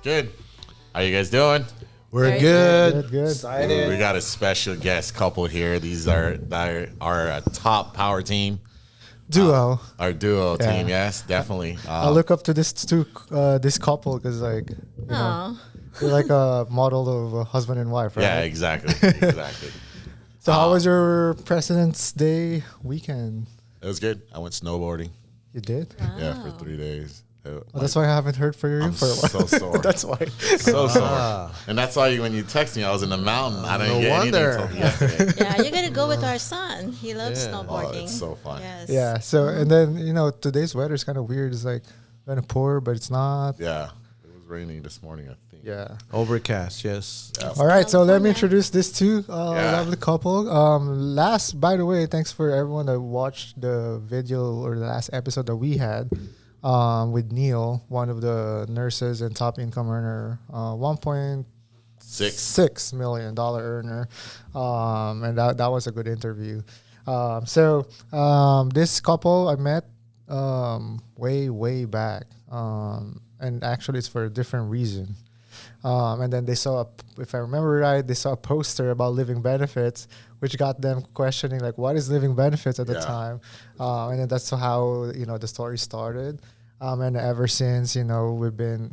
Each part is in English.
Good. How you guys doing? We're good. Good. Excited. We got a special guest couple here. These are our top power team. Duo. Our duo team, yes, definitely. I look up to this couple because like you know, they're like a model of a husband and wife, right? Yeah, exactly. Exactly. So how was your President's Day weekend? It was good. I went snowboarding. You did? Wow. Yeah, for 3 days. That's why I haven't heard from you I'm for a while. so sore. That's why. So sore. And that's why when you text me, I was in the mountain. I didn't get anything until yesterday. Yeah, you're gonna go with our son. He loves snowboarding. Oh, it's so fun. Yes. Yeah. So and then today's weather is kind of weird. It's like kind of pour, but it's not. Yeah, it was raining this morning, I think. Yeah. Overcast, yes. Yeah. All right, so let me California. introduce this two lovely couple. By the way, thanks for everyone that watched the video or the last episode that we had with Neil, one of the nurses and top income earner, $1.6 million earner, and that was a good interview. This couple I met way back, and actually it's for a different reason. And then they saw, if I remember right, they saw a poster about living benefits, which got them questioning, like, what is living benefits at the time? And then that's how, the story started. And ever since, we've been,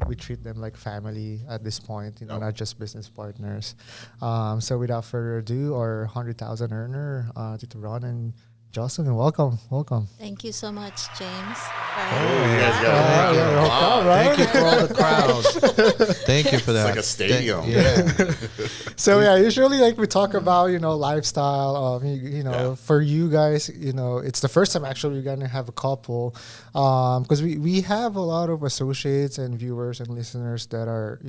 we treat them like family at this point, not just business partners. So without further ado, our 100,000 earner, Tito Ron and Jocelyn, welcome. Thank you so much, James. You guys got Thank you for all the crowd. Thank you for that. It's like a stadium. So usually like we talk about lifestyle. For you guys, it's the first time actually we're gonna have a couple, because we have a lot of associates and viewers and listeners that are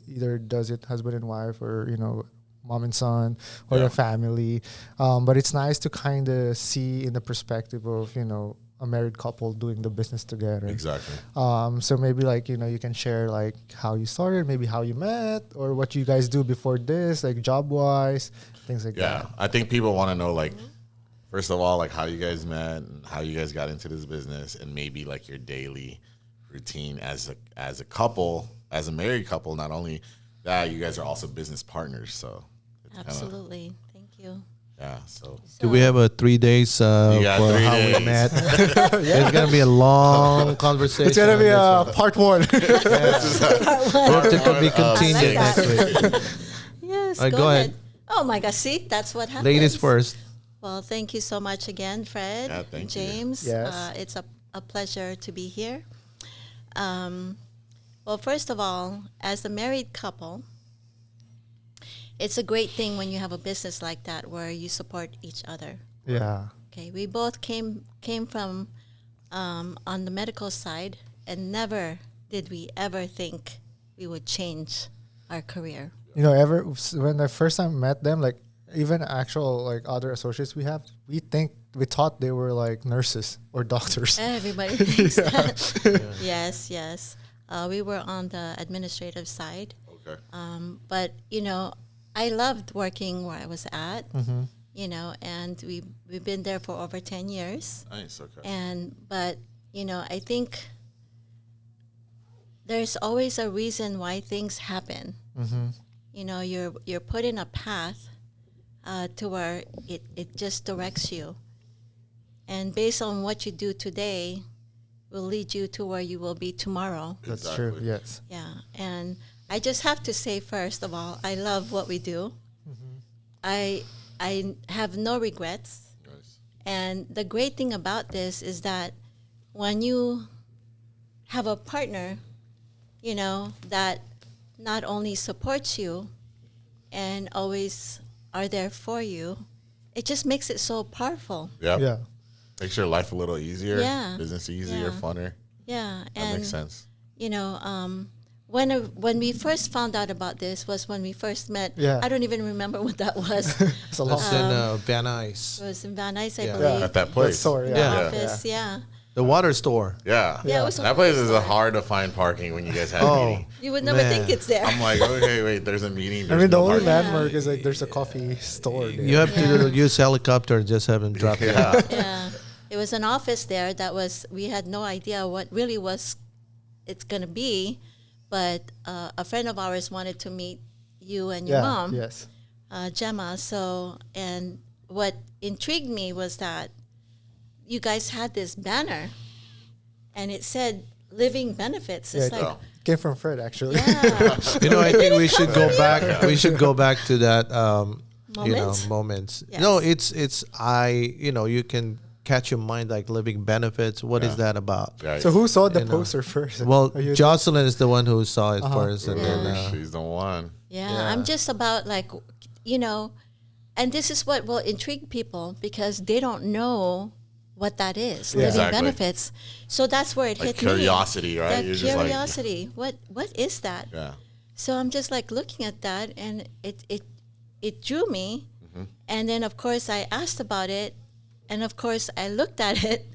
either does it husband and wife or mom and son or a family, but it's nice to kind of see in the perspective of a married couple doing the business together. Exactly. So maybe like you can share like how you started, maybe how you met, or what you guys do before this, like job wise, things like that. Yeah, I think people want to know, like, first of all, like how you guys met and how you guys got into this business, and maybe like your daily routine as a couple, as a married couple. Not only that, you guys are also business partners. So Absolutely. Thank you. yeah. So Do we have a 3 days for got 3 how days. we met? It's going to be a long conversation. It's gonna be part one. Hope it could be continued I like next week. Yes. Go ahead. Oh my gosh! See, that's what happens. Ladies first. Well, thank you so much again, Fred Yeah, and thank you. James. Yes. It's a pleasure to be here. Well, first of all, as a married couple, it's a great thing when you have a business like that where you support each other. Yeah. Okay, we both came from on the medical side, and never did we ever think we would change our career. When the first time met them, like even actual like other associates we have, we thought they were like nurses or doctors. Everybody thinks that. Yes. We were on the administrative side. Okay. But, I loved working where I was at, and we've been there for over 10 years. Nice. Okay. But, I think there's always a reason why things happen. You're put in a path to where it just directs you. And based on what you do today will lead you to where you will be tomorrow. That's Exactly. true. Yes. Yeah. And I just have to say, first of all, I love what we do. I have no regrets. Nice. And the great thing about this is that when you have a partner, that not only supports you and always are there for you, it just makes it so powerful. Yep. Yeah. Makes your life a little easier. Yeah. Business easier, Yeah. funner. Yeah. That makes sense. When we first found out about this was when we first met. Yeah. I don't even remember what that was. It's a lot. That's in Van Nuys. It was in Van Nuys, I Yeah. believe. At that place. Store, The yeah. office, yeah. The water store. Yeah. Yeah, it was That place is hard to find parking when you guys have a Oh. meeting. You would never Man. think it's there. I'm like, okay, wait, there's a meeting. I There's mean, the no only parking. landmark is like there's a coffee store there. You have to use helicopter and just have them drop it. Yeah. Yeah. It was an office there that we had no idea what really it's going to be. But a friend of ours wanted to meet you and your mom, Yes. Gemma. So, and what intrigued me was that you guys had this banner and it said living benefits. Yeah, It's it like, came from Fred actually. yeah. I think we should go back. We should go back to that. Moments? Moments. Yes. No, it's you can catch your mind like living benefits. What is Yeah. that about? Right. So who saw the You know. poster first? Well, Are you- Jocelyn is the one who saw it first, and Ooh, then she's the one. Yeah, Yeah. I'm just about like, and this is what will intrigue people because they don't know what that is, living Exactly. benefits. So that's where it Like hit me. curiosity, right? That You're just like- curiosity. What is that? Yeah. So I'm just like looking at that, and it drew me. Mm-hmm. And then of course I asked about it, and of course I looked at it,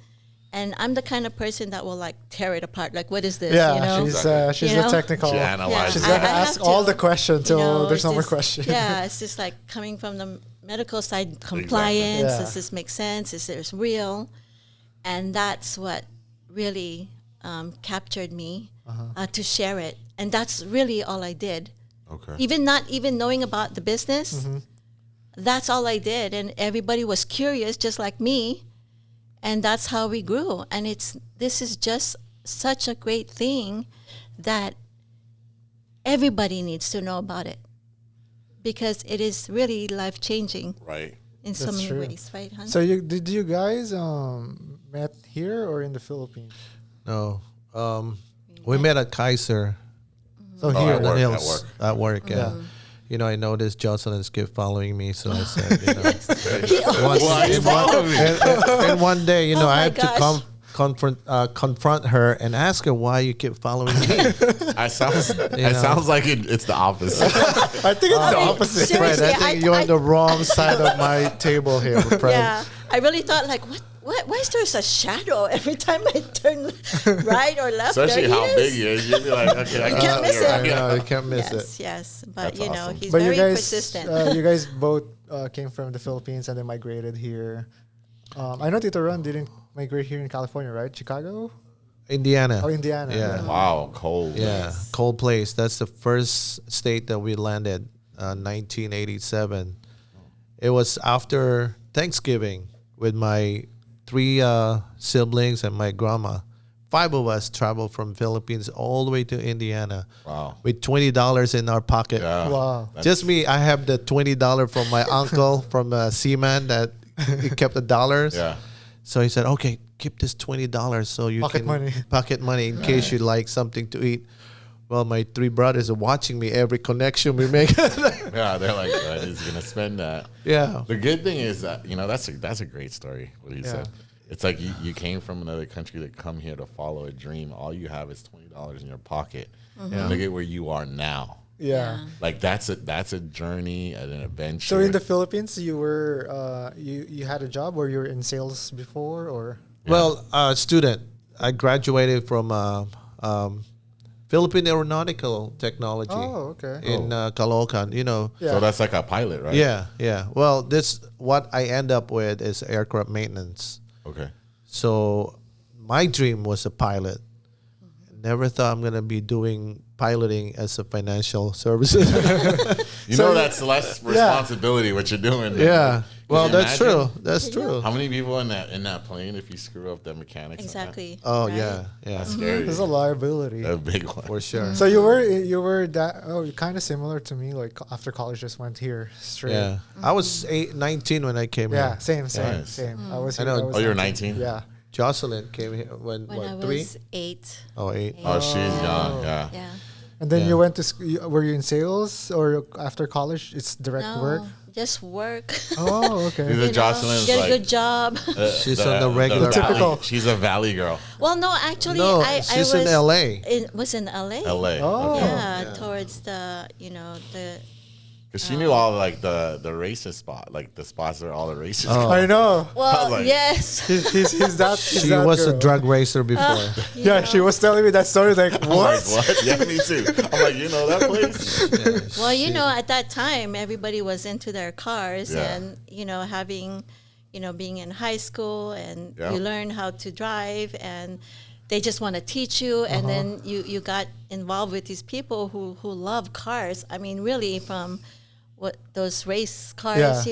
and I'm the kind of person that will like tear it apart. Like, what is this? Yeah, she's Exactly. the know? technical. She analyzes She's it. gonna I ask have all to, the questions till there's it's no more just- questions. Yeah, it's just like coming from the medical side, compliance. Yeah. Does this make sense? Is this real? And that's what really captured me to share it. And that's really all I did. Okay. Even not even knowing about the business, that's all I did. And everybody was curious, just like me. And that's how we grew. And this is just such a great thing that everybody needs to know about it because it is really life-changing Right. in so That's many true. ways, right, hon? So did you guys met here or in the Philippines? no, we met at Kaiser. So Oh, here. at The work, Hills, at work, yeah. I noticed Jocelyn's kept following me, so I said, and one day, Oh I my have to gosh. confront her and ask her why you keep following me. It sounds like it's the opposite. I think it's the opposite. Fred, Seriously, I think you're on the wrong side of my table here, Fred. Yeah, I really thought like, what? Why is there a shadow every time I turn right or left? Especially there how he big is. he is. You'd be like, okay, I can't miss you're it. I right. know, you can't miss Yes, it. yes, but That's awesome. he's But very you guys, persistent. you guys both came from the Philippines and then migrated here. I know Tito Ron didn't migrate here in California, right? Chicago Indiana. or Indiana? Yeah. Wow, cold. Yeah, cold place. That's the first state that we landed, 1987. It was after Thanksgiving with my 3 siblings and my grandma. 5 of us traveled from Philippines all the way to Indiana Wow. with $20 in our pocket. Yeah. Wow. Just me. I have the $20 from my uncle from Seaman that he kept the dollars. Yeah. So he said, "Okay, keep this $20 so you Pocket can money. pocket money in case you like something to eat." Well, my 3 brothers are watching me every connection we make. Yeah, they're like, he's gonna spend that. Yeah, The good thing is that that's a great story. What he Yeah. said. It's like you came from another country to come here to follow a dream. All you have is $20 in your pocket. Yeah. Look at where you are now. Yeah. Like that's a journey and an adventure. So in the Philippines, you were you had a job or you were in sales before or Well, student. I graduated from Philippine Aeronautical Technology Oh, okay. in Caloocan. You know, Yeah. So that's like a pilot, right? yeah. Well, this what I end up with is aircraft maintenance. Okay. So my dream was a pilot. Never thought I'm gonna be doing piloting as a financial services. You So know you- that's less responsibility what you're doing. Yeah. Well, you that's imagine? true. That's true. How many people in that plane if you screw up the mechanics? on that? Exactly. Oh right? yeah, yeah, That's scary. There's a liability. A big one. for sure. So you were that kind of similar to me. Like after college, just went here straight. Yeah, I was 19 when I came Yeah, here. same. Nice. I was. I know. here- was Oh, you're 19. 19? Yeah. Jocelyn came here when When I what 3? was 8. Oh, 8. Oh, she's young. Yeah. Yeah. And then Yeah. you went to were you in sales or after college? It's direct No, work. just work. Oh, okay. These are Jocelyn's get a like good job. She's on the regular valley- Typical. She's a valley girl. Well, no, actually, No, I she's was in LA. Was in LA. LA. Oh. Okay. Yeah, towards the the. Because she knew all like the racist spot, like the spots where all the racists Oh. I know. Well, like- yes. He's that. He's She that was a girl. drug racer before. Yeah, she was telling me that story. Like I'm what? like, what? Yeah, me too. I'm like, you know that place? Well, you know, at that time, everybody was into their cars, Yeah. and having, being in high school, and Yeah. you learn how to drive, and they just want to teach you, and then you got involved with these people who love cars. I mean, really, from what those race cars,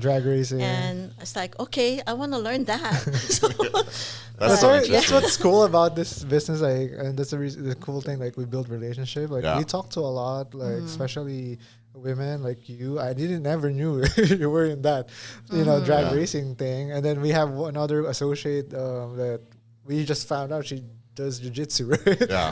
drag racing. and it's like, okay, I want to learn that. So, That's That's, so why, that's interesting. what's cool about this business, like, and that's the cool thing. Like, we build relationship. Like, Yeah. we talk to a lot, like, especially women like you. I never knew you were in that, drag Yeah. racing thing. And then we have another associate that we just found out she does jujitsu. Right? Yeah.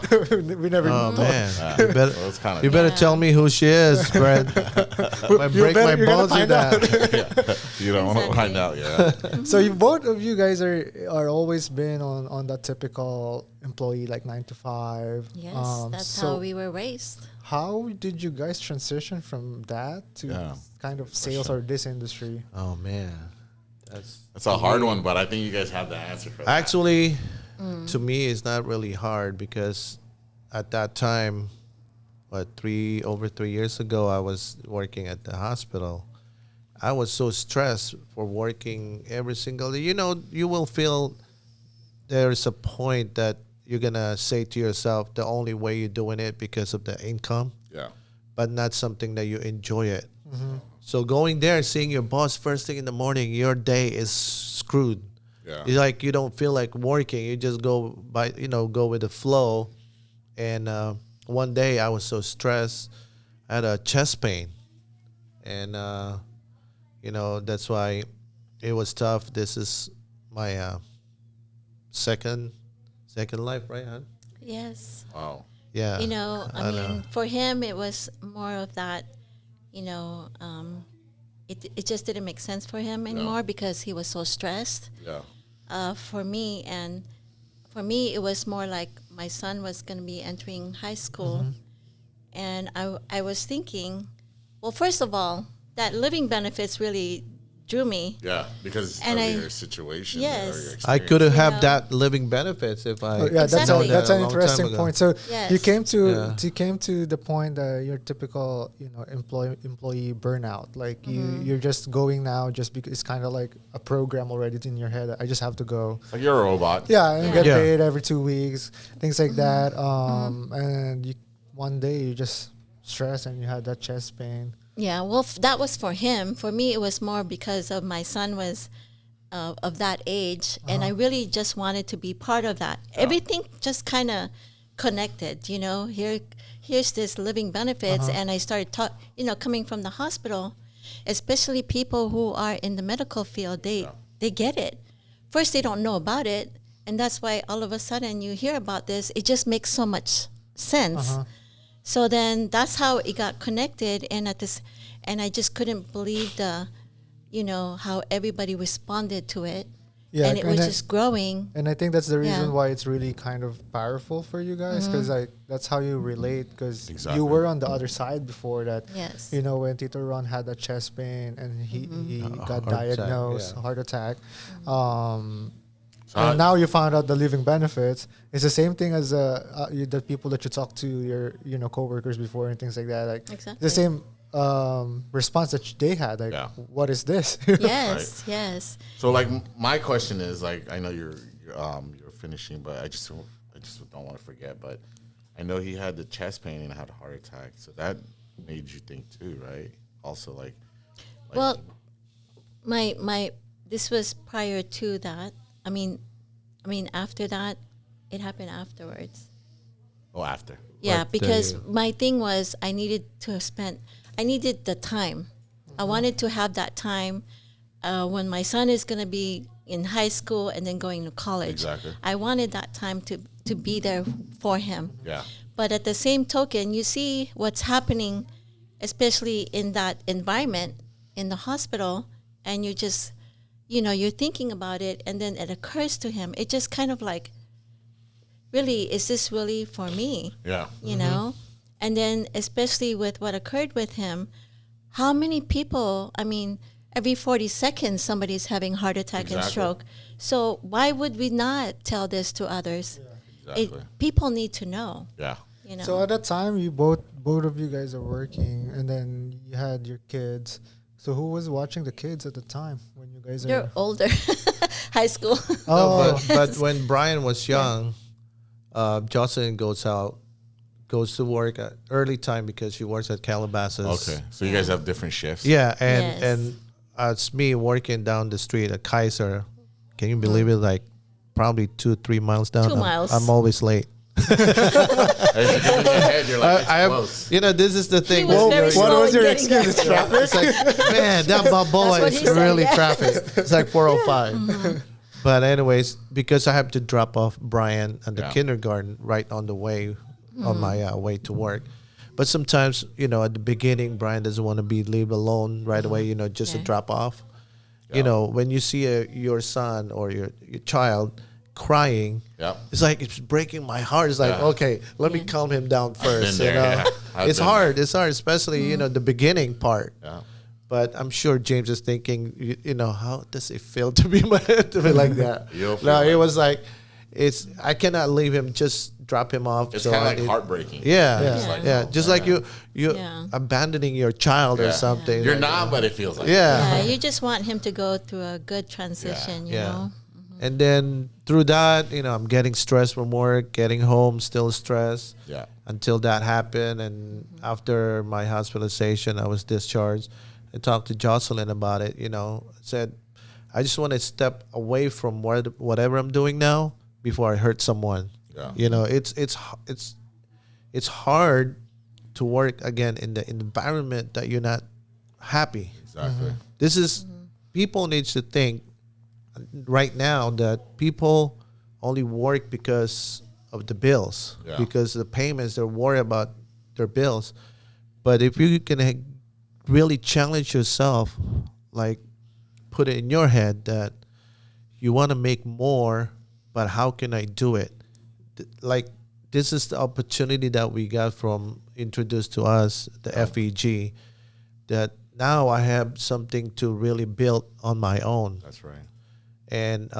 we never. Oh thought. man, Yeah. you better, Well, it's kind of you better Yeah. tell me who she is, Brad. I break my you're gonna bones with find out. that. you don't want to Exactly. find out, yeah. So you both of you guys are always been on that typical employee, like 9 to 5. yes, that's so how we were raised. How did you guys transition from that to Yeah, kind of sales sure. or this industry? Oh man, that's It's a hard one, but I think you guys have the answer for that. actually to me it's not really hard because at that time, over 3 years ago, I was working at the hospital. I was so stressed for working every single day. You will feel there's a point that you're gonna say to yourself, the only way you're doing it because of the income, Yeah. but not something that you enjoy it. So going there, seeing your boss first thing in the morning, your day is screwed. Yeah. It's like you don't feel like working. You just go go with the flow. And one day I was so stressed, I had a chest pain, and that's why it was tough. This is my second life, right, hon? Yes. Wow. Yeah. I I know. mean, for him, it was more of that, it just didn't make sense for him anymore because he was so stressed. Yeah. For me, it was more like my son was going to be entering high school, and I was thinking, well, first of all, that living benefits really drew me. Yeah. Because And of I- your situation. Yes. Or your I could have You had know. that living benefits if I. Oh, yeah, Exactly. that's a an long time interesting ago. point. So Yes. you came Yeah. to the point that your typical employee burnout. Like Mm-hmm. you're just going now just because it's kind of like a program already in your head. I just have to go. Like you're a robot. Yeah, and Yeah. get Yeah. paid every 2 weeks, things like that. Mm-hmm. And one day you just stress and you had that chest pain. Yeah, well, that was for him. For me, it was more because of my son was of that age, and I really just wanted to be part of that. Everything just kind of connected, Here's this living benefits, and I started coming from the hospital, especially people who are in the medical field. They get it. First, they don't know about it, and that's why all of a sudden you hear about this. It just makes so much sense. So then that's how it got connected, and I just couldn't believe how everybody responded to it, Yeah, and it was I- just growing. And I think that's the reason Yeah. why it's really kind of powerful for you guys, because that's how you relate. Because Exactly. you were on the other side before that. Yes. When Tito Ron had a chest pain and he got Heart attack, diagnosed yeah. heart attack. And now you found out the living benefits. It's the same thing as the people that you talk to, your coworkers before and things like that. Like Exactly. the same response that they had. Like, what is this? Yes, yes. So like my question is, like, I know you're finishing, but I just don't want to forget. But I know he had the chest pain and had a heart attack, so that made you think too, right? Also, like Well, my this was prior to that. I mean, after that, it happened afterwards. oh, after. Yeah, Like because the- my thing was I needed the time. I wanted to have that time when my son is going to be in high school and then going to college. Exactly. I wanted that time to be there for him. Yeah. But at the same token, you see what's happening, especially in that environment in the hospital, and you just, you're thinking about it, and then it occurs to him. It just kind of like, really, is this really for me? Yeah. You know? And then especially with what occurred with him, how many people, every 40 seconds somebody's having heart attack and Exactly. stroke. So why would we not tell this to others? Exactly. People need to know, Yeah. So at that time, you both of you guys are working, and then you had your kids. So who was watching the kids at the time when you guys They're are? older, high school. No, but when Brian was young, Jocelyn goes to work at early time because she works at Calabasas. Okay. So you guys have different shifts. Yeah, Yes. and it's me working down the street at Kaiser. Can you believe it? Like probably 2-3 miles down. 2 miles. I'm always late. As you're getting in your head, you're like, it's I close. This is the thing. was very what slow was in your getting there. excuse? Traffic? It's like, man, that Balboa That's what is he said, really yeah. traffic. It's like 405. But anyways, because I have to drop off Brian at the Yeah. kindergarten right on the way, on my way to work. But sometimes, at the beginning, Brian doesn't want to be leave alone right away, just to Yeah. drop off. Yeah. When you see your son or your child crying, Yep. it's like it's breaking my heart. It's like, Yeah. okay, let me calm him down first. there, yeah. I've It's been hard. It's hard, especially the beginning part. Yeah. But I'm sure James is thinking, how does it feel to be like that? You'll feel No, it like- was like, I cannot leave him, just drop him off. It's So kind of I like need- heartbreaking. Yeah, Yeah. It's like, yeah. oh, Just man. like you Yeah. abandoning your child or Yeah. something. You're like, not, but it feels like Yeah. Yeah, you just want him to go through a good transition, you Yeah. know? And then through that, I'm getting stressed from work, getting home, still stressed. Yeah. Until that happened, and after my hospitalization, I was discharged. I talked to Jocelyn about it. Said, I just want to step away from whatever I'm doing now before I hurt someone. Yeah. It's hard to work again in the environment that you're not happy. Exactly. This is people needs to think right now that people only work because of the bills, Yeah. because the payments, they're worried about their bills. But if you can really challenge yourself, like put it in your head that you want to make more, but how can I do it? Like this is the opportunity that we got from introduced to us, the FEG, that now I have something to really build on my own. That's right. And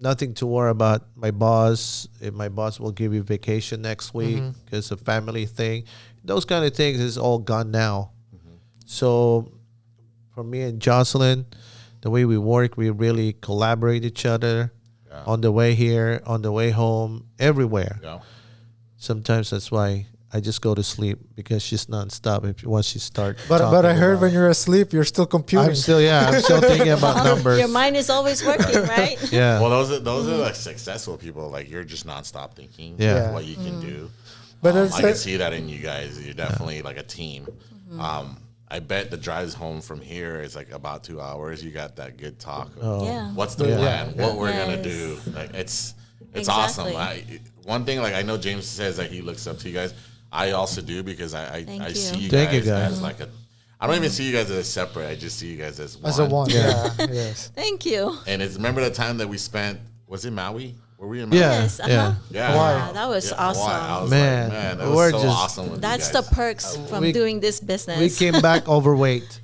nothing to worry about my boss. If my boss will give you vacation next week because a family thing, those kind of things is all gone now. So for me and Jocelyn, the way we work, we really collaborate each other on the way here, on the way home, everywhere. Yeah. Sometimes that's why I just go to sleep because she's nonstop once she starts. But I heard when you're asleep, you're still computing. I'm still thinking about numbers. Your mind is always working, right? Yeah. Well, those are like successful people. Like you're just nonstop thinking Yeah. what you can do. But I it's can like- see that in you guys. You're definitely like a team. I bet the drives home from here is like about 2 hours. You got that good talk. Of Yeah. What's the Yeah. plan? What we're gonna Yes. do? Like it's Exactly. awesome. One thing, like I know James says that he looks up to you guys. I also do because I Thank you. see you Thank guys, you, guys. as like a. I don't even see you guys as separate. I just see you guys as one. As a one, yeah. Yes. Thank you. And it's remember the time that we spent. Was it Maui? Were we in Yeah, Maui? Yes, yeah. Yeah. Hawaii. Yeah, that was Yeah, Hawaii. I awesome. was Man, like, man, that we're was so just- awesome with That's you the guys. perks from we- doing this business. We came back overweight,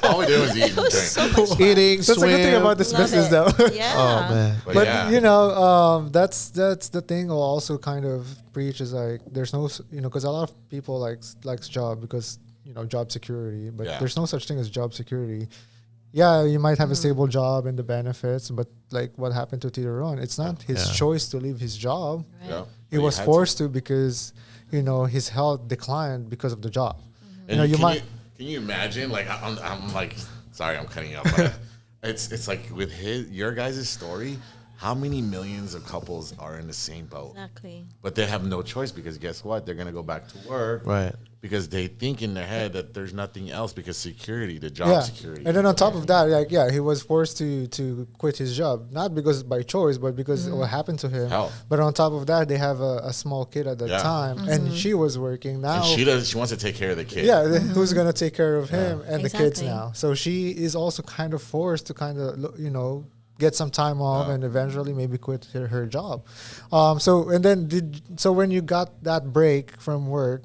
All we did was eat and drink. so much eating, That's a swim. good thing about this Love business, it. though. Yeah. Oh man, But yeah. you know, that's the thing. I'll also kind of preach is like there's no because a lot of people likes job because job security, but Yeah. there's no such thing as job security. Yeah, you might have a stable job and the benefits, but like what happened to Tiburon, it's not his Yeah. choice to leave his job. Right. Yeah. He But was had forced to because his health declined because of the job. And you can might. can you imagine? Like I'm like, sorry, I'm cutting you off. But it's like with your guys' story, how many millions of couples are in the same boat? Exactly. But they have no choice because guess what? They're gonna go back to work, right? Because they think in their head that there's nothing else because security, the job security. And then on top of that, he was forced to quit his job, not because by choice, but because what happened to him. Health. But on top of that, they have a small kid at that Yeah. time, and she was working now. And she wants to take care of the kid. yeah, who's gonna take care of him and the kids Exactly. now? So she is also kind of forced to kind of get some time off and eventually maybe quit her job. So when you got that break from work.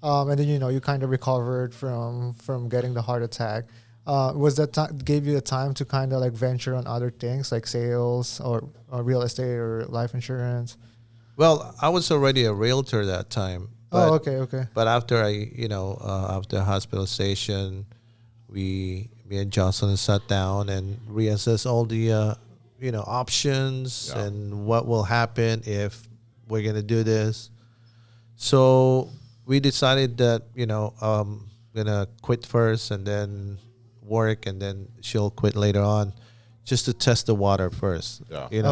And then you kind of recovered from getting the heart attack. Was that gave you the time to kind of like venture on other things like sales or real estate or life insurance? Well, I was already a realtor that time. But, Okay. But after after hospitalization, me and Jocelyn sat down and reassessed all the options and what will happen if we're gonna do this. So we decided that gonna quit first and then work, and then she'll quit later on, just to test the water first. Yeah. You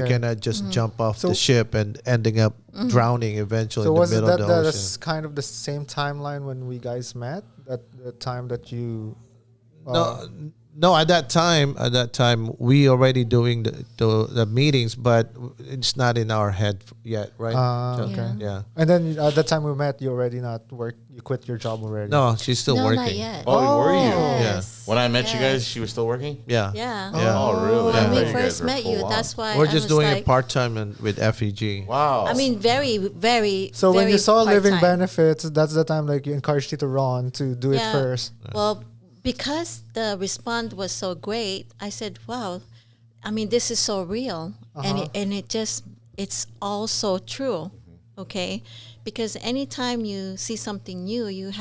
okay. cannot just jump off So- the ship and ending up drowning eventually So in the was it middle of the that's ocean. kind of the same timeline when we guys met? That the time that you No, at that time we already doing the meetings, but it's not in our head yet, right? okay. Yeah. And then at the time we met, you already not work. You quit your job already. No, she's still No, working. not yet. Oh, were you? Yes. When I met you Yes. guys, she was still working? Yeah. Yeah. Yeah. Oh, really? Yeah. I When we thought you guys first were met full you, on. that's why We're I just was doing like, it part time with FEG. Wow. I mean, very, very. So when very you saw living part-time. benefits, that's the time like you encouraged Tito Ron to do it first. Well, because the response was so great, I said, "Wow, I mean, this is so real," and it's all so true, okay? Because anytime you see something new, you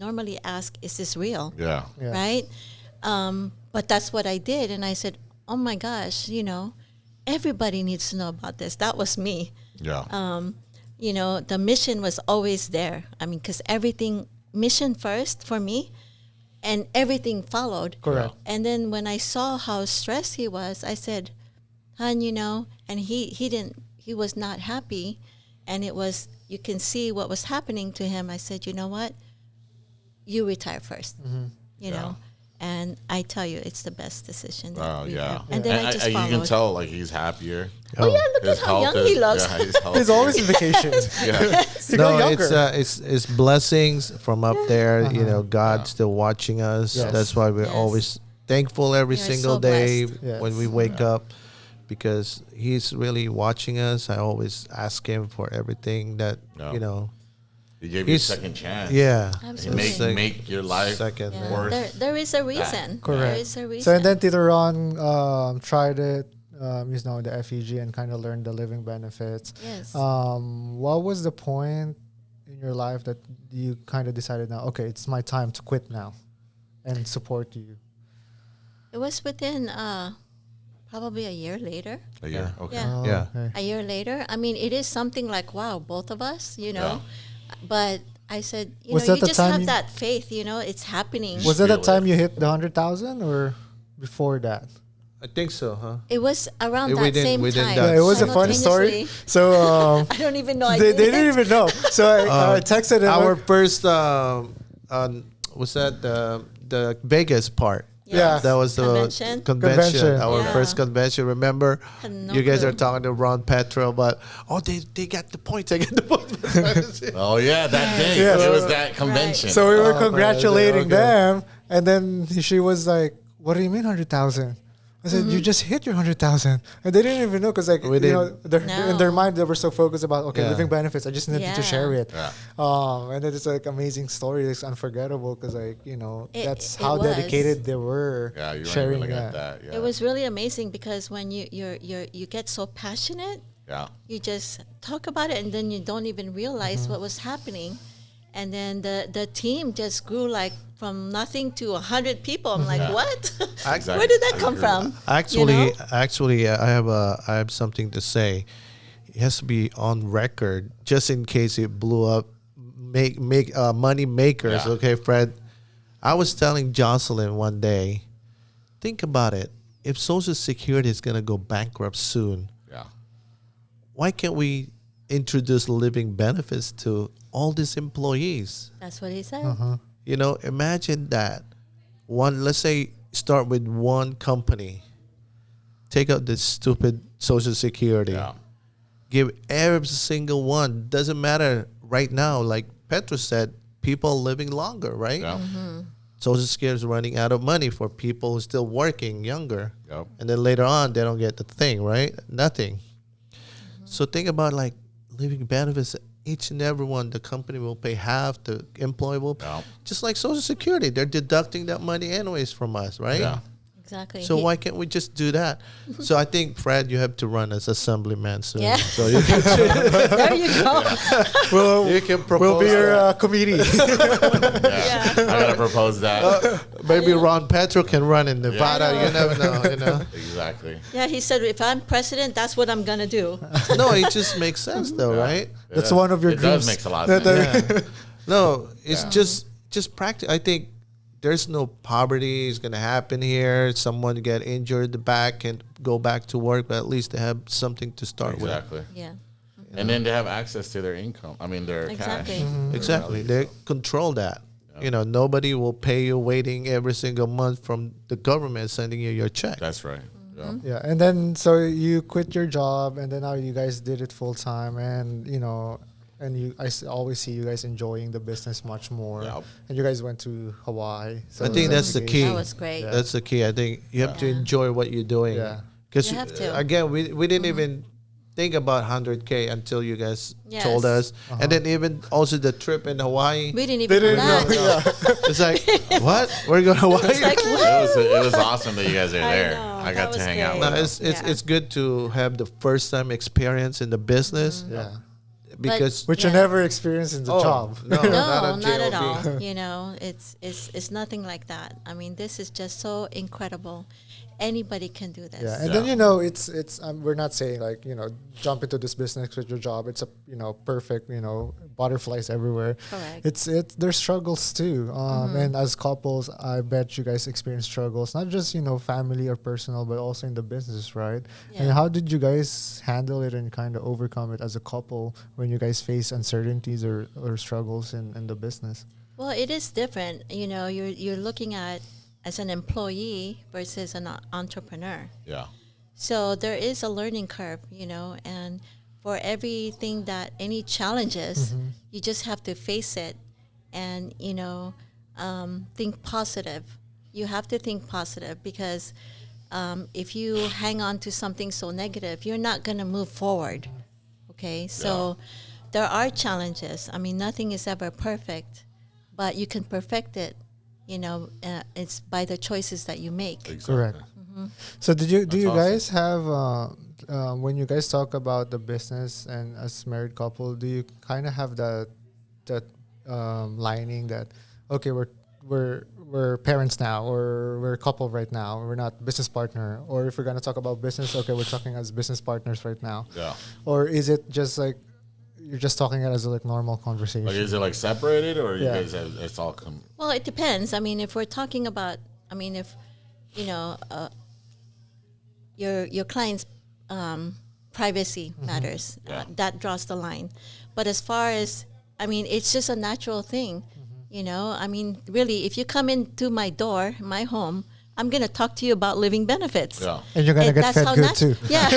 normally ask, "Is this real?" Yeah. Yeah. Right? But that's what I did, and I said, "Oh my gosh, everybody needs to know about this." That was me. Yeah. The mission was always there. I mean, because everything mission first for me, and everything followed. Correct. And then when I saw how stressed he was, I said, "Hon, and he was not happy, and you can see what was happening to him." I said, "You know what? You retire first, you know." And I tell you, it's the best decision. That Oh, we've yeah. had. And then I just you followed. can tell, like, he's happier. Oh yeah, look His at how health young he looks. Yeah, his health He's always on vacation. yeah. He No, got younger. it's blessings from up there. God still watching us. Yes. That's why we're Yes. always thankful every We are single so day blessed. Yes. when we wake up, because He's really watching us. I always ask Him for everything that Yeah. He gave you a He's- second chance. Yeah, Absolutely. Make make your life second. Yeah, worth. there is a reason. Correct. There is a reason. So and then Tito Ron tried it. He's now in the FEG and kind of learned the living benefits. Yes. What was the point in your life that you kind of decided now, okay, it's my time to quit now and support you? It was within probably a year later. A year. Yeah. Okay. Yeah. Yeah. Okay. A year later. I mean, it is something like, wow, both of us, But I said, Was you that the just time have you- that faith, it's happening. Was that the feel time it. you hit the 100,000 or before that? I think so, huh? It was around Yeah, that within- same within time. that Yeah, it was a fun story. Simultaneously. So I don't even know. I they did didn't it. even know. So I texted him. Our first was that the Vegas part. Yeah. That was the Convention? Convention. Our Yeah. first convention. Remember, Had no you guys clue. are talking to Ron Petro about, they got the points. I get the points. Oh yeah, that day. Yeah. It was that convention. So we were Oh, congratulating okay. them, and then she was like, "What do you mean 100,000?" I said, you just hit your 100,000. And they didn't even know because, like, We you know, No. in their mind, they were so focused about, okay, Yeah. living benefits. I just needed to Yeah. share it. Yeah. And then it's like amazing story. It's unforgettable because, like, you know, that's It how was. dedicated they were Yeah, you weren't sharing really at that. that. Yeah. It was really amazing because when you get so passionate, Yeah. you just talk about it and then you don't even realize what was happening. And then the team just grew like from nothing to 100 people. I'm like, what? Exactly. Where did that come I agree. from? Actually, You know? actually, I have something to say. It has to be on record, just in case it blew up. Make money makers, Yeah. okay, Fred. I was telling Jocelyn one day, think about it. If Social Security is gonna go bankrupt soon, Yeah. why can't we introduce living benefits to all these employees? That's what he said. You know, imagine that. Let's say, start with one company. Take out this stupid Social Security. Yeah. Give every single one. Doesn't matter right now. Like Petra said, people living longer, right? Yeah. Social Security is running out of money for people who are still working younger. Yep. And then later on, they don't get the thing, right? Nothing. So think about like living benefits. Each and every one, the company will pay half, the employee will pay. Yeah. Just like Social Security, they're deducting that money anyways from us, right? Yeah. Exactly. So He- why can't we just do that? So I think, Fred, you have to run as assemblyman soon. Yeah. So you can, There you go. you can propose We'll be your that. committee. Yeah. I gotta propose that. Maybe Ron Petro can run in Nevada. You never know, you know. Exactly. Yeah, he said, if I'm president, that's what I'm going to do. No, it just makes sense though, Yeah. right? That's one of your it dreams. does makes a lot of That- sense. Yeah. No, it's just practice. I think there's no poverty is gonna happen here. Someone get injured back and go back to work, but at least they have something to start Exactly. Yeah, And then they have access to their income. I mean, their exactly. cash. with. Exactly. They control that. You know, nobody will pay you waiting every single month from the government sending you your check. That's right. Yeah. Yeah, and then so you quit your job, and then now you guys did it full time, and you know, and always see you guys enjoying the business much more. Yep. And you guys went to Hawaii. So I think that's the key. That was great. Yeah. That's the key. I think you have to Yeah. enjoy what you're doing. Yeah. Because You have to. again, we didn't even think about 100K until you guys Yes. told us, and then even also the trip in Hawaii. We didn't They even didn't know know. that. It's like what we're going to Hawaii. It's like, what? It was awesome that you guys are I there. know, I that got to was hang out great. with No, them. Yeah. it's good to have the first time experience in the business Yeah, because which you Yeah. never experienced in the Oh, job. no, No, not, not at JOB. all. You know, it's nothing like that. I mean, this is just so incredible. Anybody can do this. Yeah, and Yeah. then you know it's we're not saying like you know jump into this business with your job. It's a perfect butterflies everywhere. Correct. It's there's struggles too, and as couples, I bet you guys experience struggles, not just family or personal, but also in the business, right? And Yeah. how did you guys handle it and kind of overcome it as a couple when you guys face uncertainties or struggles in the business? Well, it is different. You know, you're looking at as an employee versus an entrepreneur. Yeah. So there is a learning curve, and for everything any challenges, you just have to face it and, think positive. You have to think positive because if you hang on to something so negative, you're not going to move forward. Okay. So there are challenges. I mean, nothing is ever perfect, but you can perfect it. It's by the choices that you make. Exactly. Correct. So do you awesome. guys have when you guys talk about the business and as married couple, do you kind of have that lining that okay we're parents now or we're a couple right now, we're not business partner, or if we're gonna talk about business, okay, we're talking as business partners right now, Yeah. or is it just like you're just talking it as a normal conversation? Like, is it like separated or you Yeah. guys have it's all come? Well, it depends. I mean, if we're talking about, if your client's privacy matters, Yeah. that draws the line. But as far as, it's just a natural thing, really, if you come into my door, my home, I'm gonna talk to you about living benefits. Yeah. And you're gonna get That's fed how good too. Yeah,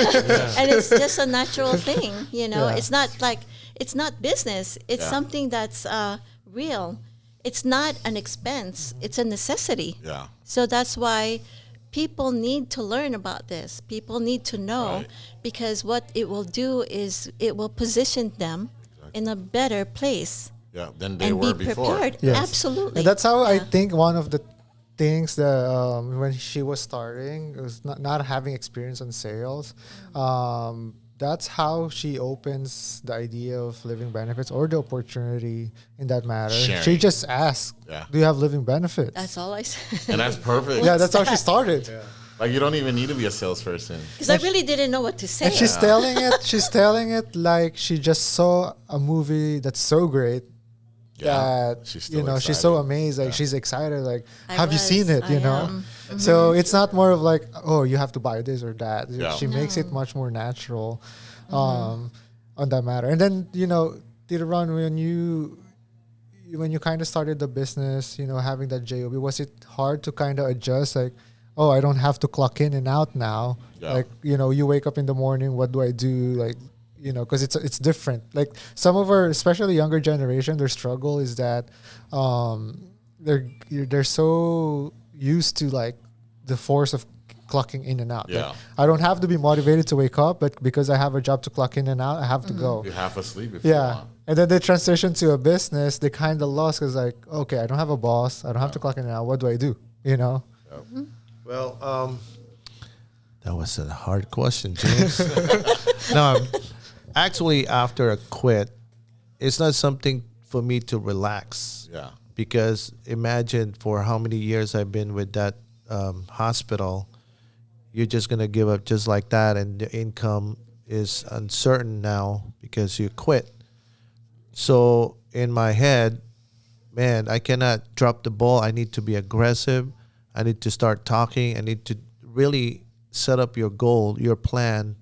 and it's just a natural thing. Yeah. It's not like it's not business. It's Yeah. something that's real. It's not an expense. It's a necessity. Yeah. So that's why people need to learn about this. People need to know, because what it will do is it will position them in a better place. Yeah, than they And were be before. prepared. Yes. Absolutely. And that's how I Yeah. think one of the things that when she was starting, it was not having experience on sales. That's how she opens the idea of living benefits or the opportunity in that matter. Sharing. She just asked, Yeah. "Do you have living benefits?" That's all I said. And that's perfect. Yeah, that's how she started. Like, you don't even need to be a salesperson. Because I really didn't know what to say. And she's telling it. She's telling it like she just saw a movie that's so great that she's still she's so excited. amazed. Like Yeah. she's excited. Like, I have you was, seen it? I You know. am. So it's not more of like, oh, you have to buy this or that. Yeah. She makes it No. much more natural on that matter. And then Tito Ron, when you kind of started the business, having that job, was it hard to kind of adjust? Like, oh, I don't have to clock in and out now. Yeah. Like, you wake up in the morning, what do I do? Like, because it's different. Like some of our, especially younger generation, their struggle is that they're so used to like the force of clocking in and out. Like, Yeah. I don't have to be motivated to wake up, but because I have a job to clock in and out, I have to go. You're half asleep if you Yeah. want. And then they transition to a business, they kind of lost because like, okay, I don't have a boss. I don't have to clock in and out. What do I do? Well, that was a hard question, James. No, actually, after I quit, it's not something for me to relax. Yeah. Because imagine for how many years I've been with that hospital, you're just going to give up just like that, and the income is uncertain now because you quit. So in my head, man, I cannot drop the ball. I need to be aggressive. I need to start talking. I need to really set up your goal, your plan,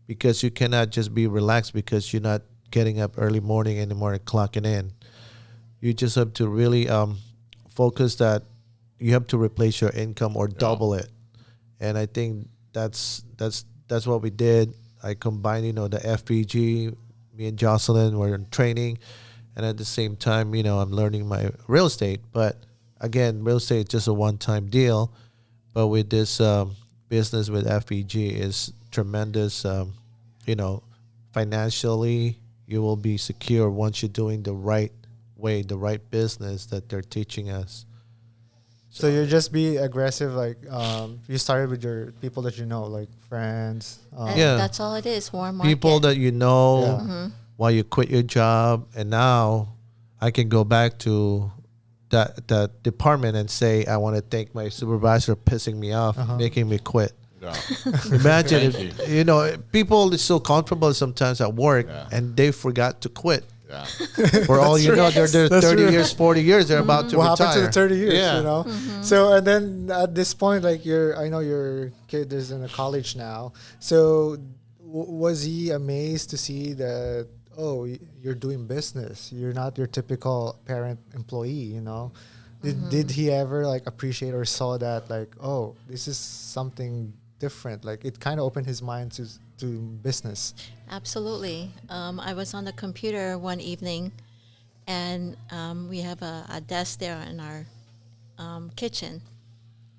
because you cannot just be relaxed because you're not getting up early morning anymore and clocking in. You just have to really focus that you have to replace your income or double it. And I think that's what we did. I combined, the FPG, me and Jocelyn were in training, and at the same time, I'm learning my real estate. But again, real estate is just a one-time deal. But with this business with FPG is tremendous. Financially, you will be secure once you're doing the right way, the right business that they're teaching us. So you just be aggressive. Like you started with your people that like friends. Yeah. That's all it is. Warm market. People that you know Yeah. while you quit your job, and now I can go back to that department and say, I want to thank my supervisor for pissing me off, making me quit. Yeah. Imagine Thank if people are so comfortable sometimes at work and they forgot to quit. Yeah. For all you know, they're That's 30 true. years, 40 years, they're about to What retire. happened to the 30 years? Yeah. So and then at this point, like I know your kid is in a college now. So was he amazed to see that? Oh, you're doing business. You're not your typical parent employee. Did he ever like appreciate or saw that like, oh, this is something different? Like it kind of opened his mind to business. Absolutely. I was on the computer one evening, and we have a desk there in our kitchen.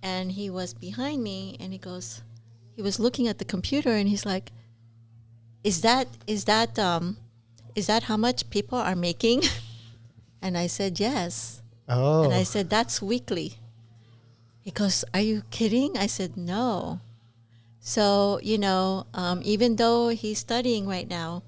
And he was behind me, and he was looking at the computer, and he's like, is that how much people are making? And I said, yes. Oh, And I said, that's weekly. He goes, are you kidding? I said, no. So, even though he's studying right now,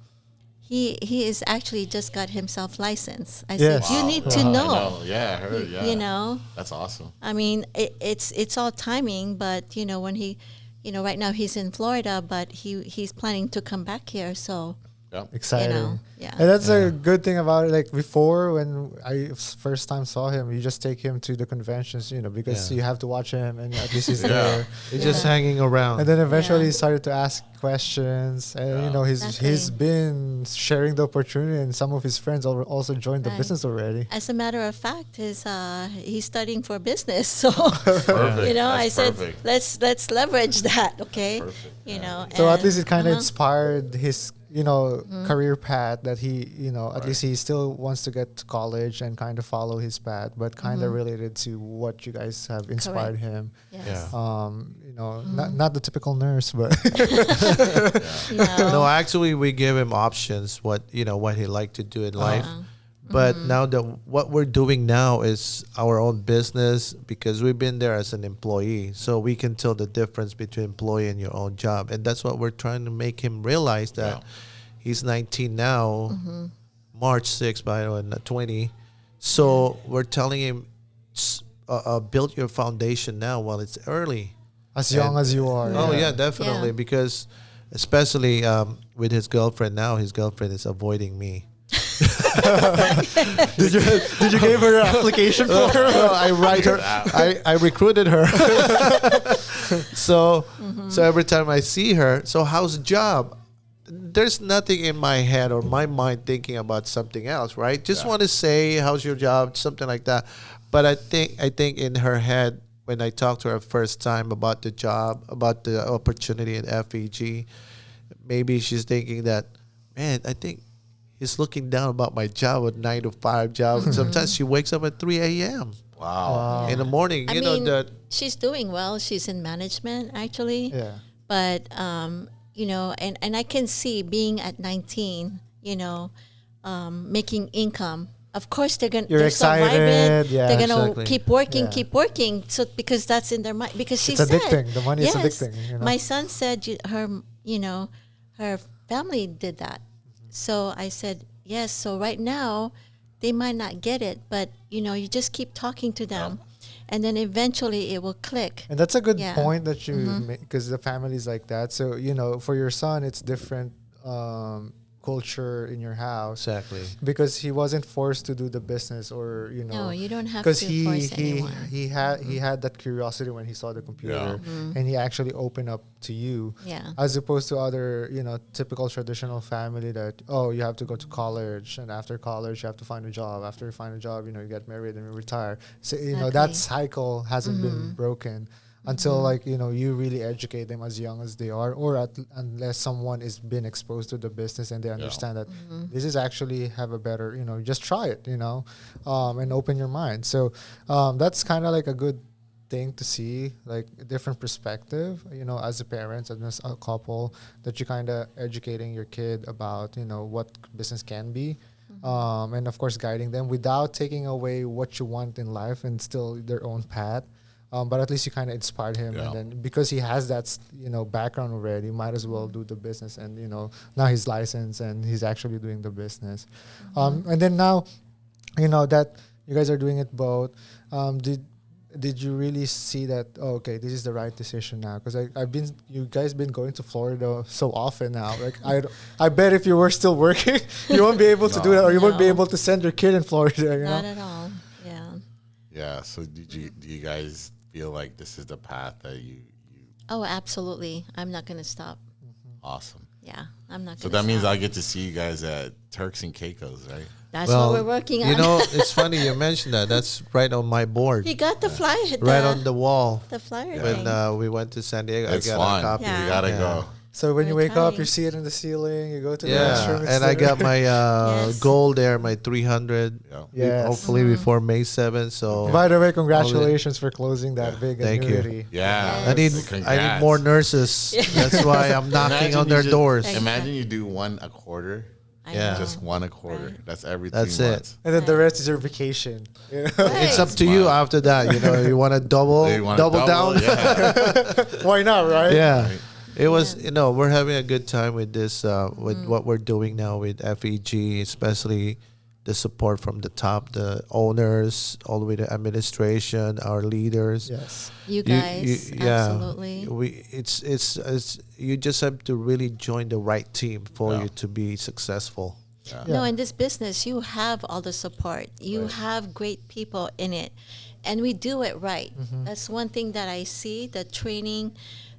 he is actually just got himself licensed. I Yes. said, you need Wow. to I know. Yeah, I heard. Yeah. That's awesome. I mean, it's all timing, but, when he, right now he's in Florida, but he's planning to come back here. So, Yeah. exciting. yeah. And that's a good thing about it. Like before, when I first time saw him, you just take him to the conventions, because Yeah. you have to watch him, and at least he's Yeah. there. It's just hanging around. And then eventually Yeah. he started to ask questions, and Yeah. he's Exactly. been sharing the opportunity, and some of his friends also joined the Right. business already. As a matter of fact, he's studying for business. So, Perfect. I That's said, perfect. let's leverage that, okay? Perfect. You know. So at and- least it kind of uh-huh. inspired his career path that he, at least he still wants to get to college and kind of follow his path, but kind of related to what you guys have inspired him. Yes. Not the typical nurse, but No, actually, we give him options. What he like to do in life. But now what we're doing now is our own business, because we've been there as an employee, so we can tell the difference between employee and your own job, and that's what we're trying to make him realize, that he's 19 now, March 6th, by the way, not 20. So we're telling him, build your foundation now while it's early. as young as you are. Oh yeah, definitely, Yeah. because especially with his girlfriend now, his girlfriend is avoiding me. Did you give her an application for her? I write her. I recruited her. So every time I see her, so how's the job? There's nothing in my head or my mind thinking about something else, right? Just want to say, how's your job, something like that. But I think in her head, when I talked to her first time about the job, about the opportunity at FEG, maybe she's thinking that, man, I think he's looking down about my job, a 9 to 5 job. Sometimes she wakes up at 3 a.m. Wow. in the morning. I You mean, know that. she's doing well. She's in management, actually. Yeah. But, and I can see being at 19, making income. Of course, they're You're so excited, vibrant. yeah. They're gonna Exactly. keep working. So because that's in their mind. Because she It's said, addicting. The money is yes, addicting, My son said her family did that. So I said, yes. So right now, they might not get it, but you just keep talking to them, and then eventually it will click. And that's a good Yeah. point that you make, because the family's like that. So, for your son, it's different culture in your house. Exactly. Because he wasn't forced to do the business, or No, you don't have because to force anyone. he had that curiosity when he saw the computer, and he actually opened up to you, Yeah. as opposed to other typical traditional family that, you have to go to college, and after college you have to find a job, after you find a job you get married and you retire. So that Exactly. cycle hasn't been broken until you really educate them as young as they are, or unless someone is been exposed to the business and they understand that this is actually have a better, just try it, and open your mind. So that's kind of like a good thing to see, like a different perspective, as a parent and as a couple, that you kind of educating your kid about, what business can be. And of course guiding them without taking away what you want in life, and still their own path. But at least you kind of inspired him, and then because he has that background already, might as well do the business. And now he's licensed and he's actually doing the business. And then now, that you guys are doing it both. Did you really see that? Okay, this is the right decision now? Because you guys been going to Florida so often now. Like I bet if you were still working, you won't be able to do that, or you won't be No. able to send your kid in Florida. Not at all. Yeah. Yeah. So do you guys feel like this is the path that you Oh, absolutely. I'm not gonna stop. awesome? Yeah, I'm not. So gonna that means stop. I get to see you guys at Turks and Caicos, right? That's what we're working on. It's funny you mentioned that. That's right on my board, You got the flyer. right on the wall. the flyer When thing. we went to San Diego, It's I got fun. a copy. Yeah. You gotta Yeah. go. So when you We're wake up, you trying. see it in the ceiling. You go to the Yeah, restroom. it's and I there. got my Yes. gold there, my 300. Yeah. Yes. Hopefully before May 7th. So By the way, congratulations for closing that big Thank you. annuity. Yeah. I need Congrats. more nurses. That's why I'm knocking Imagine on you their just- doors. Thank Imagine you do one a quarter. I Yeah. know. Just one a quarter. Right. That's every That's 3 it. months. And then the rest is your vacation. Right. It's up to you after that. You want to double, You wanna double down. Yeah. Why not, right? Yeah. Right. It was, we're having a good time with this, with what we're doing now with FEG, especially the support from the top, the owners, all the way to administration, our leaders. Yes. You guys, absolutely. It's you just have to really join the right team for Yeah. you to be successful. Yeah. No, in this business, you have all the support. You have great people in it, and we do it right. That's one thing that I see. The training,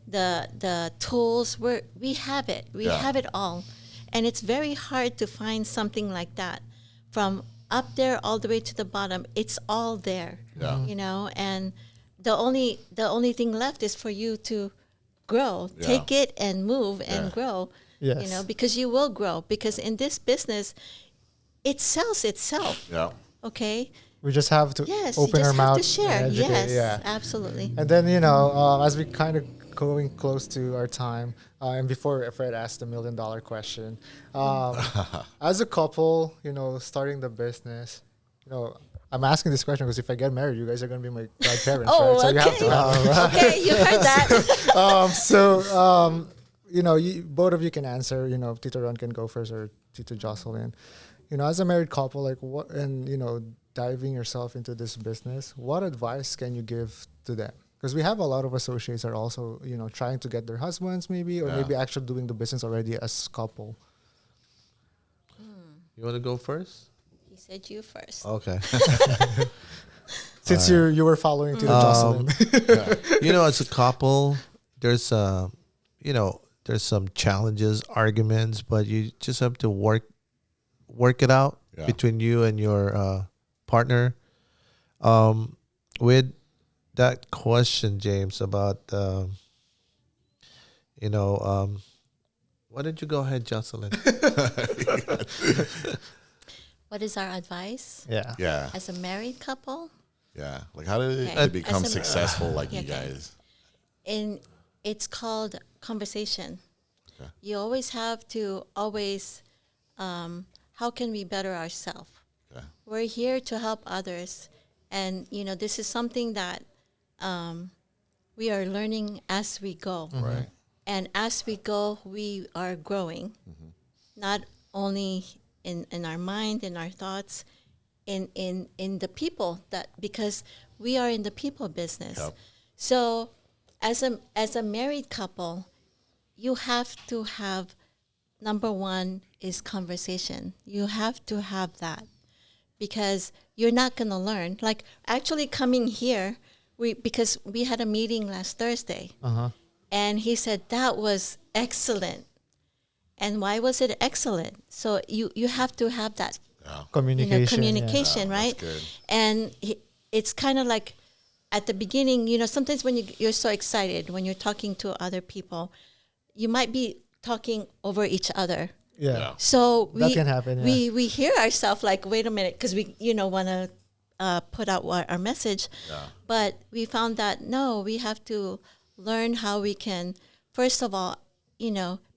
the tools, we have it. We Yeah. have it all, and it's very hard to find something like that from up there all the way to the bottom. It's all there. Yeah. And the only thing left is for you to grow, Yeah. take it and move and Yeah. grow. Yes. You know, because you will grow. Because in this business, it sells itself. Yeah. Okay. We just have to Yes. You open just our have mouth to share. and educate. Yes. Yeah. Absolutely. And then, as we kind of going close to our time, and before Fred asked the $1 million question, as a couple, starting the business, I'm asking this question because if I get married, you guys are going to be my godparents, Oh, right? So you have to have Okay, you heard that. both of you can answer. Tito Ron can go first or Tito Jocelyn. As a married couple, like what, and diving yourself into this business, what advice can you give to them? Because we have a lot of associates are also, trying to get their husbands maybe, or maybe actually doing the business already as couple. You want to go first? He said you first. Okay. Since you were following Tito Jocelyn. As a couple, there's there's some challenges, arguments, but you just have to work it out between you and your partner. With that question, James, about why don't you go ahead, Jocelyn? What is our advice Yeah. Yeah. as a married couple? Yeah. Like, how did Okay. it become As a- successful like you Okay. guys? It's called conversation. Okay. You always have to how can we better ourselves? Okay. We're here to help others, and this is something that we are learning as we go. Right. And as we go, we are growing, not only in our mind, in our thoughts, in the people because we are in the people business. Yep. So as a married couple, you have to have, number one is conversation. You have to have that because you're not going to learn. Like actually coming here, because we had a meeting last Thursday. And he said, that was excellent. And why was it excellent? So you have to have that Communication. right? That's good. And it's kind of like at the beginning, sometimes when you're so excited, when you're talking to other people, you might be talking over each other. Yeah. So That can happen, yeah. we hear ourselves like, wait a minute, because we, want to put out our message. Yeah. But we found that, no, we have to learn how we can, first of all,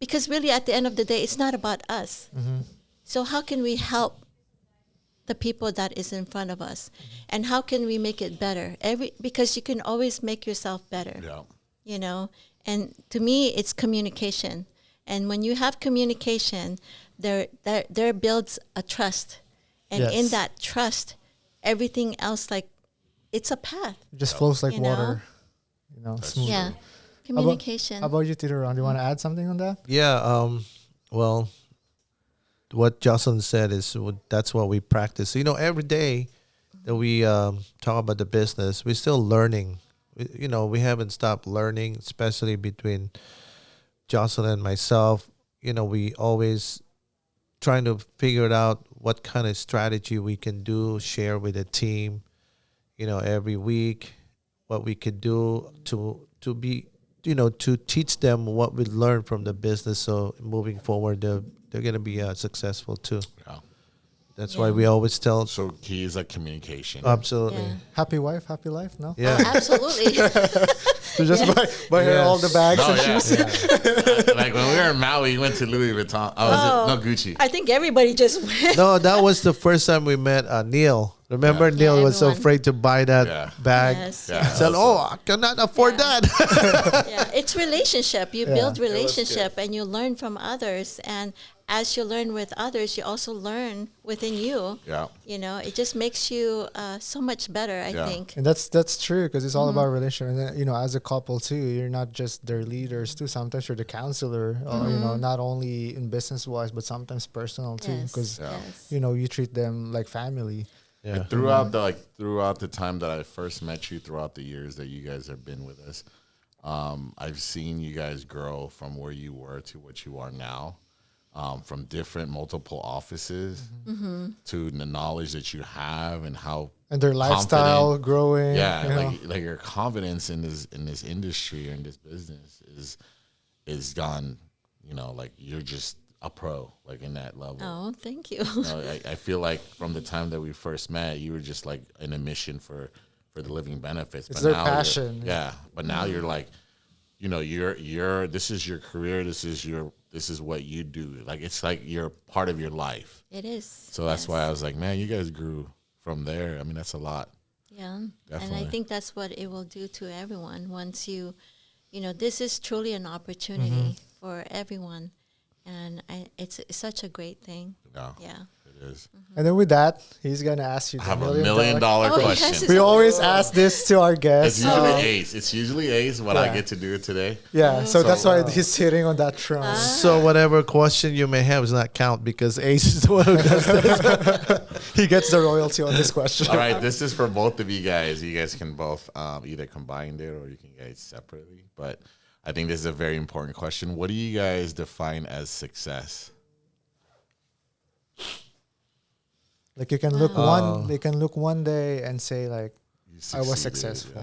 because really at the end of the day, it's not about us. So how can we help the people that is in front of us? And how can we make it better? Because you can always make yourself better, Yeah. And to me, it's communication. And when you have communication, there builds a trust. And in Yes. that trust, everything else, like, it's a path. It just flows like You know? water. Smooth. Yeah. Communication. How about you, Tito Ron? Do you want to add something on that? Yeah. Well, what Jocelyn said is that's what we practice. Every day that we talk about the business, we're still learning. We haven't stopped learning, especially between Jocelyn and myself. We always trying to figure it out what kind of strategy we can do, share with the team, every week, what we could do to be, to teach them what we learned from the business. So moving forward, they're going to be successful too. Yeah. That's why we always tell. So key is like communication. Absolutely. Yeah. Happy wife, happy life? No? Yeah. Oh, absolutely. So just buy her all the bags No, and yeah. shoes. Like when we were in Maui, we went to Louis Vuitton. Oh, was it? No, Gucci. I think everybody just went. No, that was the first time we met Neil. Remember, Yeah. Neil Yeah, was so everyone. afraid to buy that Yeah. bag. Yes. Yeah. He said, I cannot afford Yeah. that. Yeah, it's relationship. You Yeah. build It was relationship and you learn from others. And as you learn with others, you also learn within you. Yeah. It just makes you so much better, I Yeah. think. And that's true because it's all about relationship. And then, as a couple too, you're not just their leaders too. Sometimes you're the counselor, not only in business wise, but sometimes personal too. Yes, Because, yes. you treat them like family. Yeah. Like throughout the time that I first met you, throughout the years that you guys have been with us, I've seen you guys grow from where you were to what you are now, from different multiple offices to the knowledge that you have and how And their lifestyle growing. yeah, like your confidence in this industry or in this business is gone like you're just a pro, like in that level. Oh, thank you. I feel like from the time that we first met, you were just like in a mission for the living benefits. It's but their now passion. Yeah, but now you're like, you're this is your career. This is what you do. Like it's like you're part of your life. It is. So that's why I was like, man, you guys grew from there. I mean, that's a lot. Yeah. Definitely. And I think that's what it will do to everyone once this is truly an opportunity for everyone. And it's such a great thing. Yeah. It is. And then with that, he's gonna ask you. I have $1 million question. We always ask this to our guests. It's usually Ace. What I get to do today. Yeah, so that's why he's sitting on that throne. So whatever question you may have does not count because Ace is the one who does that. He gets the royalty on this question. All right, this is for both of you guys. You guys can both either combine it or you can guys separately. But I think this is a very important question. What do you guys define as success? Like you can look one day and say like, I was successful.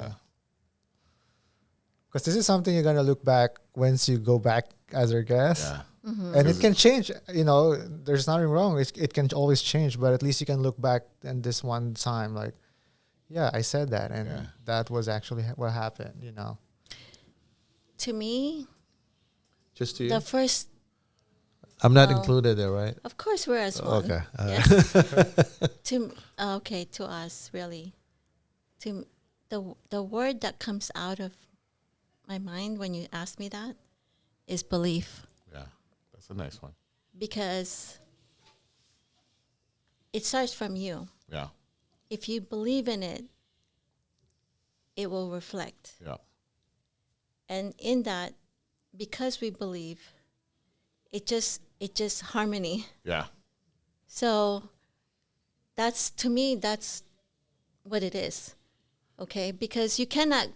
Because this is something you're gonna look back once you go back as our guest. Yeah. And it can change, there's nothing wrong. It can always change, but at least you can look back and this one time like, yeah, I said that and that was actually what happened, To me, Just to you? the first, I'm not included there, right? of course, we're as one. Okay. Yes. To us, really. To the word that comes out of my mind when you ask me that is belief. Yeah, that's a nice one. Because it starts from you. Yeah. If you believe in it, it will reflect. Yeah. And in that, because we believe, it just harmony. Yeah. So to me, that's what it is. Okay? Because you cannot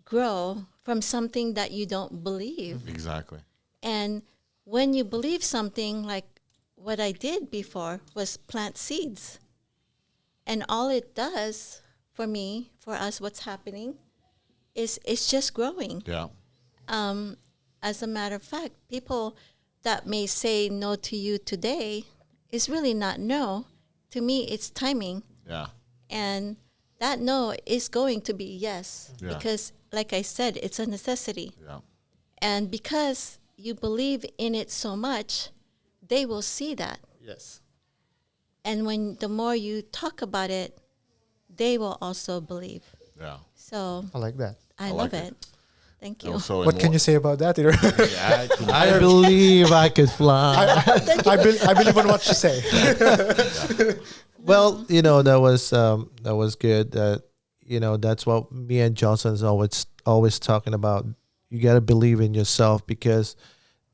grow from something that you don't believe. Exactly. And when you believe something, like what I did before was plant seeds. And all it does for me, for us, what's happening is it's just growing. Yeah. As a matter of fact, people that may say no to you today is really not no. To me, it's timing. Yeah. And that no is going to be yes. Yeah. Because, like I said, it's a necessity. Yeah. And because you believe in it so much, they will see that. Yes. And the more you talk about it, they will also believe. Yeah. So I like that. I like love it. Thank you. Also, What can you say about that, Peter? I believe I could fly. I believe on what you say. Well, that was good. That's what me and Johnson's always talking about. You got to believe in yourself because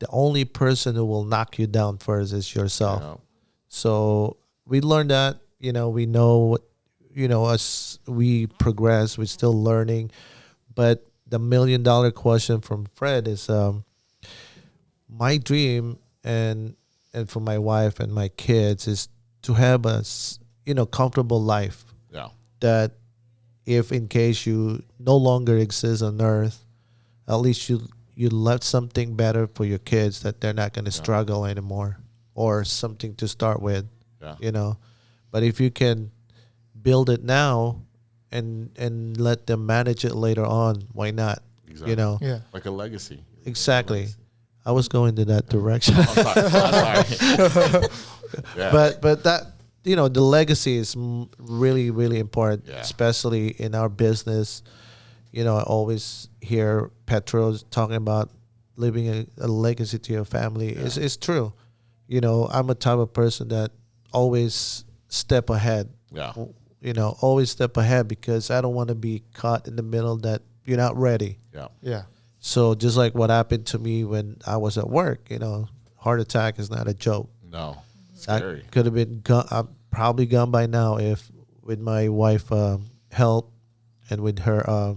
the only person who will knock you down first is yourself. Yeah. So we learned that. We know, as we progress, we're still learning. But the $1 million question from Fred is my dream and for my wife and my kids is to have a comfortable life. Yeah. That if in case you no longer exist on earth, at least you left something better for your kids that they're not going to struggle anymore or something to start with. Yeah. But if you can build it now and let them manage it later on, why not? Exactly. Yeah. Like a legacy. Exactly. I was going to that direction. I'm sorry. Yeah. But that the legacy is really, really important, especially in our business. I always hear Petro talking about leaving a legacy to your family. Yeah. It's true. I'm a type of person that always step ahead. Yeah. Always step ahead because I don't want to be caught in the middle that you're not ready. Yeah. Yeah. So just like what happened to me when I was at work, heart attack is not a joke. No. Scary. I could have been I'm probably gone by now if with my wife help and with her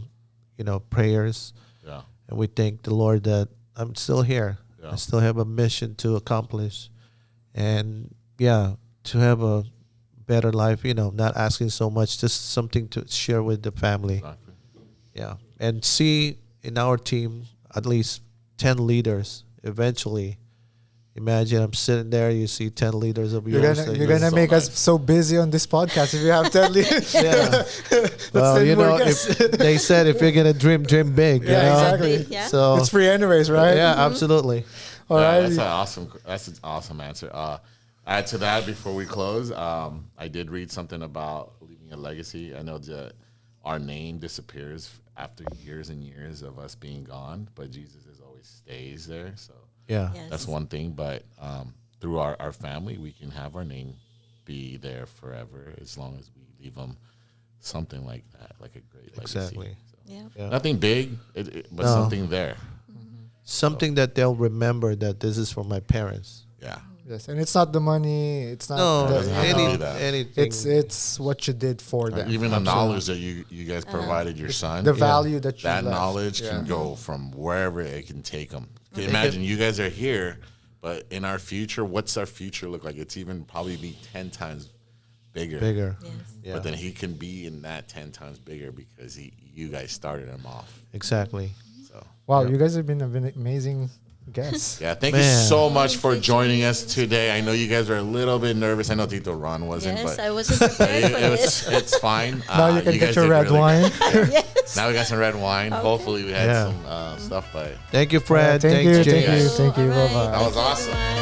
prayers. Yeah. And we thank the Lord that I'm still here. Yeah. I still have a mission to accomplish. And to have a better life, not asking so much, just something to share with the family. Exactly. Yeah. And see in our team, at least 10 leaders eventually. Imagine I'm sitting there, you see 10 leaders of yours. You're gonna so make us nice. so busy on this podcast if you have 10 leaders. Yeah. Well, 10 you more know, guests. if they said if you're gonna dream big. Yeah, you know? exactly. Yeah. So It's free anyways, right? yeah, absolutely. All Yeah, right. that's an awesome answer. Add to that before we close. I did read something about leaving a legacy. I know that our name disappears after years and years of us being gone, but Jesus is always stays there. So Yeah. Yes. that's one thing. But through our family, we can have our name be there forever as long as we leave them something like that, like a great legacy. Exactly. So, Yeah. Yeah. nothing big, but No. something there. Something that they'll remember that this is for my parents. Yeah. Yes, and it's not the money. It's not. No, the, doesn't have to be that. anything. it's what you did for them. Even the knowledge that you guys provided your son. The value that you that left. knowledge Yeah. can go from wherever it can take them. Imagine you guys are here, but in our future, what's our future look like? It's even probably be 10 times bigger. bigger. Yes. Yeah. But then he can be in that 10 times bigger because you guys started him off. Exactly. So Wow, you guys have been an amazing guests. yeah, thank you Man. so much for joining us today. I know you guys are a little bit nervous. I know Tito Ron wasn't, Yes, but I wasn't prepared for this. it's fine. Now you can get guys your did red really wine. good. Yes. Now we got some red wine. Hopefully we had Yeah. some stuff, but Thank you, Fred. Thank Thanks, you, James. thank you, thank you. All right. Bye bye. that was awesome. Everyone.